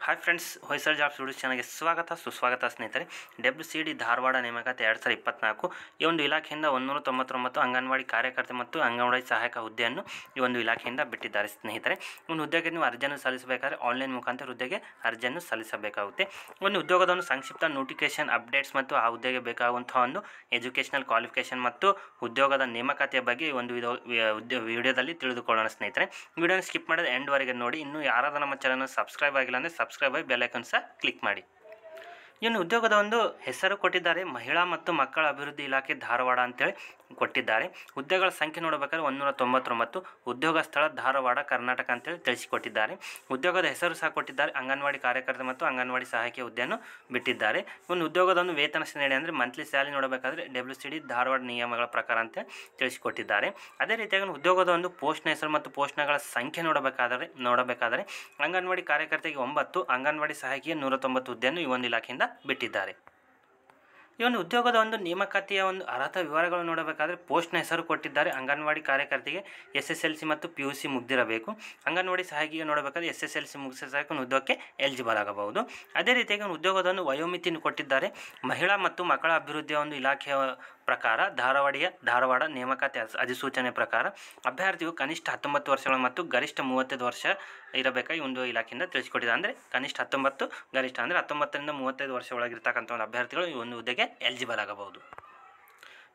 Hi friends, Hoysala jobs YouTube ಚಾನಲ್ಗೆ ಸ್ವಾಗತ ಸುಸ್ವಾಗತ ಸ್ನೇಹಿತರೆ. WCD ಧಾರವಾಡ ನೇಮಕಾತಿ 2024 ಈ ಒಂದು ಇಲಾಖೆಯಿಂದ 199 ಅಂಗನವಾಡಿ ಕಾರ್ಯಕರ್ತೆ ಮತ್ತು ಅಂಗನವಾಡಿ ಸಹಾಯಕ ಹುದ್ದೆಯನ್ನು ಈ ಒಂದು ಇಲಾಖೆಯಿಂದ ಬಿಟ್ಟಿದ್ದಾರೆ ಸ್ನೇಹಿತರೆ. ಒಂದು ಹುದ್ದೆಗೆ ನೀವು ಅರ್ಜಿಯನ್ನು ಸಲ್ಲಿಸಬೇಕಾದ್ರೆ ಆನ್ಲೈನ್ ಮುಖಾಂತರ ಹುದ್ದೆಗೆ ಅರ್ಜಿಯನ್ನು ಸಲ್ಲಿಸಬೇಕಾಗುತ್ತೆ. ಒಂದು ಉದ್ಯೋಗದ ಒಂದು ಸಂಕ್ಷಿಪ್ತ ನೋಟಿಫಿಕೇಶನ್ ಅಪ್ಡೇಟ್ಸ್ ಮತ್ತು ಆ ಹುದ್ದೆಗೆ ಬೇಕಾಗುವಂತಹ ಒಂದು ಎಜುಕೇಷನಲ್ ಕ್ವಾಲಿಫಿಕೇಷನ್ ಮತ್ತು ಉದ್ಯೋಗದ ನೇಮಕಾತಿಯ ಬಗ್ಗೆ ಈ ಒಂದು ವಿಡಿಯೋದಲ್ಲಿ ತಿಳಿದುಕೊಳ್ಳೋಣ ಸ್ನೇಹಿತರೆ. ವಿಡಿಯೋನ ಸ್ಕಿಪ್ ಮಾಡಿದ ಎಂಡ್ವರೆಗೆ ನೋಡಿ. ಇನ್ನು ಯಾರಾದರೂ ನಮ್ಮ ಚಾನಲ್ ಸಬ್ಸ್ಕ್ರೈಬ್ ಆಗಿಲ್ಲ ಅಂದರೆ ಸಬ್ಸ್ಕ್ರೈಬ್ ಆಗಿ ಬೆಲ್ ಐಕಾನ್ ಸಹ ಕ್ಲಿಕ್ ಮಾಡಿ. ಇನ್ನು ಉದ್ಯೋಗದ ಒಂದು ಹೆಸರು ಕೊಟ್ಟಿದ್ದಾರೆ, ಮಹಿಳಾ ಮತ್ತು ಮಕ್ಕಳ ಅಭಿವೃದ್ಧಿ ಇಲಾಖೆ ಧಾರವಾಡ ಅಂತೇಳಿ ಕೊಟ್ಟಿದ್ದಾರೆ. ಹುದ್ದೆಗಳ ಸಂಖ್ಯೆ ನೋಡಬೇಕಾದ್ರೆ 199, ಉದ್ಯೋಗ ಸ್ಥಳ ಧಾರವಾಡ ಕರ್ನಾಟಕ ಅಂತೇಳಿ ತಿಳಿಸಿಕೊಟ್ಟಿದ್ದಾರೆ. ಉದ್ಯೋಗದ ಹೆಸರು ಸಹ ಕೊಟ್ಟಿದ್ದಾರೆ, ಅಂಗನವಾಡಿ ಕಾರ್ಯಕರ್ತೆ ಮತ್ತು ಅಂಗನವಾಡಿ ಸಹಾಯಕಿ ಹುದ್ದೆಯನ್ನು ಬಿಟ್ಟಿದ್ದಾರೆ. ಒಂದು ಉದ್ಯೋಗದ ಒಂದು ವೇತನ ಶ್ರೇಣಿ ಅಂದರೆ ಮಂತ್ಲಿ ಸ್ಯಾಲರಿ ನೋಡಬೇಕಾದ್ರೆ WCD ಧಾರವಾಡ ನಿಯಮಗಳ ಪ್ರಕಾರ ಅಂತ ತಿಳಿಸಿಕೊಟ್ಟಿದ್ದಾರೆ. ಅದೇ ರೀತಿಯಾಗಿ ಉದ್ಯೋಗದ ಒಂದು ಪೋಸ್ಟ್ನ ಹೆಸರು ಮತ್ತು ಪೋಸ್ಟ್ಗಳ ಸಂಖ್ಯೆ ನೋಡಬೇಕಾದರೆ ಅಂಗನವಾಡಿ ಕಾರ್ಯಕರ್ತೆಗೆ 9, ಅಂಗನವಾಡಿ ಸಹಾಯಕಿಗೆ 190 ಹುದ್ದೆಯನ್ನು ಈ ಒಂದು ಇಲಾಖೆಯಿಂದ ಬಿಟ್ಟಿದ್ದಾರೆ. ಈ ಒಂದು ಉದ್ಯೋಗದ ಒಂದು ನೇಮಕಾತಿಯ ಒಂದು ಅರ್ಹತಾ ವಿವರಗಳು ನೋಡಬೇಕಾದ್ರೆ ಪೋಸ್ಟ್ನ ಹೆಸರು ಕೊಟ್ಟಿದ್ದಾರೆ. ಅಂಗನವಾಡಿ ಕಾರ್ಯಕರ್ತೆಗೆ SSLC ಮತ್ತು PUC ಮುಗ್ದಿರಬೇಕು. ಅಂಗನವಾಡಿ ಸಹಾಯಕಿಗೆ ನೋಡಬೇಕಾದ್ರೆ SSLC ಮುಗಿಸಿದ ಸಾಕು ಉದ್ಯೋಗಕ್ಕೆ ಎಲಿಜಿಬಲ್ ಆಗಬಹುದು. ಅದೇ ರೀತಿಯಾಗಿ ಒಂದು ಉದ್ಯೋಗದ ಒಂದು ವಯೋಮಿತಿಯನ್ನು ಕೊಟ್ಟಿದ್ದಾರೆ. ಮಹಿಳಾ ಮತ್ತು ಮಕ್ಕಳ ಅಭಿವೃದ್ಧಿಯ ಒಂದು ಇಲಾಖೆಯ ಪ್ರಕಾರ ಧಾರವಾಡ ನೇಮಕಾತಿ ಅಧಿಸೂಚನೆ ಪ್ರಕಾರ ಅಭ್ಯರ್ಥಿಯು ಕನಿಷ್ಠ 19 ವರ್ಷಗಳು ಮತ್ತು ಗರಿಷ್ಠ 35 ವರ್ಷ ಇರಬೇಕಾಗಿ ಒಂದು ಇಲಾಖೆಯಿಂದ ತಿಳಿಸಿಕೊಟ್ಟಿದೆ. ಅಂದರೆ ಕನಿಷ್ಠ 19, ಗರಿಷ್ಠ ಅಂದರೆ 19ರಿಂದ 35 ವರ್ಷ ಒಳಗಿರ್ತಕ್ಕಂಥ ಒಂದು ಅಭ್ಯರ್ಥಿಗಳು ಈ ಒಂದು ಹುದ್ದೆಗೆ ಎಲಿಜಿಬಲ್ ಆಗಬಹುದು.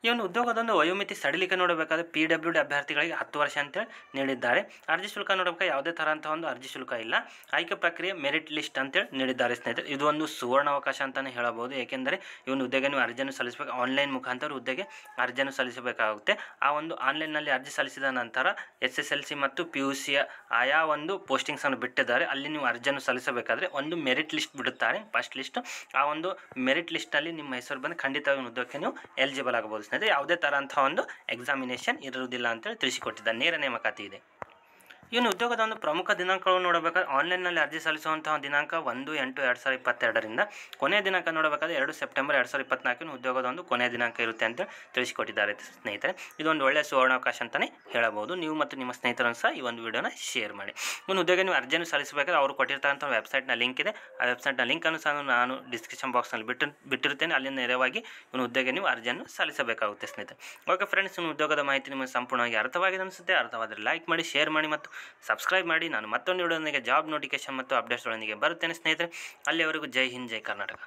ಈ ಒಂದು ಉದ್ಯೋಗದೊಂದು ವಯೋಮಿತಿ ಸಡಿಲಿಕೆ ನೋಡಬೇಕಾದ್ರೆ PWD ಅಭ್ಯರ್ಥಿಗಳಿಗೆ 10 ವರ್ಷ ಅಂತೇಳಿ ನೀಡಿದ್ದಾರೆ. ಅರ್ಜಿ ಶುಲ್ಕ ನೋಡಬೇಕಾದ್ರೆ ಯಾವುದೇ ಥರಂಥ ಒಂದು ಅರ್ಜಿ ಶುಲ್ಕ ಇಲ್ಲ. ಆಯ್ಕೆ ಪ್ರಕ್ರಿಯೆ ಮೆರಿಟ್ ಲಿಸ್ಟ್ ಅಂತೇಳಿ ನೀಡಿದ್ದಾರೆ ಸ್ನೇಹಿತರೆ. ಇದು ಒಂದು ಸುವರ್ಣ ಅವಕಾಶ ಅಂತಲೇ ಹೇಳಬಹುದು. ಏಕೆಂದರೆ ಈ ಒಂದು ಹುದ್ದೆಗೆ ನೀವು ಅರ್ಜಿಯನ್ನು ಸಲ್ಲಿಸಬೇಕು, ಆನ್ಲೈನ್ ಮುಖಾಂತರ ಹುದ್ದೆಗೆ ಅರ್ಜಿಯನ್ನು ಸಲ್ಲಿಸಬೇಕಾಗುತ್ತೆ. ಆ ಒಂದು ಆನ್ಲೈನ್ನಲ್ಲಿ ಅರ್ಜಿ ಸಲ್ಲಿಸಿದ ನಂತರ SSLC ಮತ್ತು PUCಯ ಆಯಾ ಒಂದು ಪೋಸ್ಟಿಂಗ್ಸನ್ನು ಬಿಟ್ಟಿದ್ದಾರೆ. ಅಲ್ಲಿ ನೀವು ಅರ್ಜಿಯನ್ನು ಸಲ್ಲಿಸಬೇಕಾದ್ರೆ ಒಂದು ಮೆರಿಟ್ ಲಿಸ್ಟ್ ಬಿಡುತ್ತಾರೆ, ಫಸ್ಟ್ ಲಿಸ್ಟ್. ಆ ಒಂದು ಮೆರಿಟ್ ಲಿಸ್ಟಲ್ಲಿ ನಿಮ್ಮ ಹೆಸರು ಬಂದು ಖಂಡಿತವಾಗಿ ಉದ್ಯೋಗಕ್ಕೆ ನೀವು ಎಲಿಜಿಬಲ್ ಆಗಬಹುದು. ಯಾವುದೇ ಥರ ಅಂಥ ಒಂದು ಎಕ್ಸಾಮಿನೇಷನ್ ಇರುವುದಿಲ್ಲ ಅಂತೇಳಿ ತಿಳಿಸಿಕೊಟ್ಟಿದ್ದಾರೆ. ನೇರ ನೇಮಕಾತಿ ಇದೆ. ಇನ್ನು ಉದ್ಯೋಗದ ಒಂದು ಪ್ರಮುಖ ದಿನಾಂಕಗಳು ನೋಡಬೇಕಾದ್ರೆ ಆನ್ಲೈನ್ನಲ್ಲಿ ಅರ್ಜಿ ಸಲ್ಲಿಸುವಂತಹ ದಿನಾಂಕ 1/8/2022ರಿಂದ ಕೊನೆಯ ದಿನಾಂಕ ನೋಡಬೇಕಾದ್ರೆ 2 ಸೆಪ್ಟೆಂಬರ್ 2024 ಉದ್ಯೋಗದ ಒಂದು ಕೊನೆಯ ದಿನಾಂಕ ಇರುತ್ತೆ ಅಂತ ತಿಳಿಸಿಕೊಟ್ಟಿದ್ದಾರೆ ಸ್ನೇಹಿತರೆ. ಇದೊಂದು ಒಳ್ಳೆಯ ಸುವರ್ಣಾವಕಾಶ ಅಂತಲೇ ಹೇಳಬಹುದು. ನೀವು ಮತ್ತು ನಿಮ್ಮ ಸ್ನೇಹಿತರನ್ನು ಸಹ ಈ ಒಂದು ವಿಡಿಯೋನ ಶೇರ್ ಮಾಡಿ. ಒಂದು ಉದ್ಯೋಗ ನೀವು ಅರ್ಜಿಯನ್ನು ಸಲ್ಲಿಸಬೇಕಾದ್ರೆ ಅವರು ಕೊಟ್ಟಿರ್ತಕ್ಕಂಥ ವೆಬ್ಸೈಟ್ನ ಲಿಂಕ್ ಇದೆ. ಆ ವೆಬ್ಸೈಟ್ನ ಲಿಂಕನ್ನು ಸಹ ನಾನು ಡಿಸ್ಕ್ರಿಪ್ಷನ್ ಬಾಕ್ಸ್ನಲ್ಲಿ ಬಿಟ್ಟಿರುತ್ತೇನೆ. ಅಲ್ಲಿಂದ ನೇರವಾಗಿ ಒಂದು ಹುದ್ದೆಗೆ ನೀವು ಅರ್ಜಿಯನ್ನು ಸಲ್ಲಿಸಬೇಕಾಗುತ್ತೆ ಸ್ನೇಹಿತರೆ. ಓಕೆ ಫ್ರೆಂಡ್ಸ್, ಇನ್ನು ಉದ್ಯೋಗದ ಮಾಹಿತಿ ನಿಮಗೆ ಸಂಪೂರ್ಣವಾಗಿ ಅರ್ಥವಾಗಿದೆ ಅನಿಸುತ್ತೆ. ಅರ್ಥವಾದರೆ ಲೈಕ್ ಮಾಡಿ, ಶೇರ್ ಮಾಡಿ ಮತ್ತು ಸಬ್ಸ್ಕ್ರೈಬ್ ಮಾಡಿ. ನಾನು ಮತ್ತೊಂದು ವಿಡಿಯೋದೊಂದಿಗೆ ಜಾಬ್ ನೋಟಿಫಿಕೇಶನ್ ಮತ್ತು ಅಪ್ಡೇಟ್ಸ್ಗಳೊಂದಿಗೆ ಬರುತ್ತೇನೆ ಸ್ನೇಹಿತರೆ. ಅಲ್ಲಿಯವರೆಗೂ ಜೈ ಹಿಂದ್, ಜೈ ಕರ್ನಾಟಕ.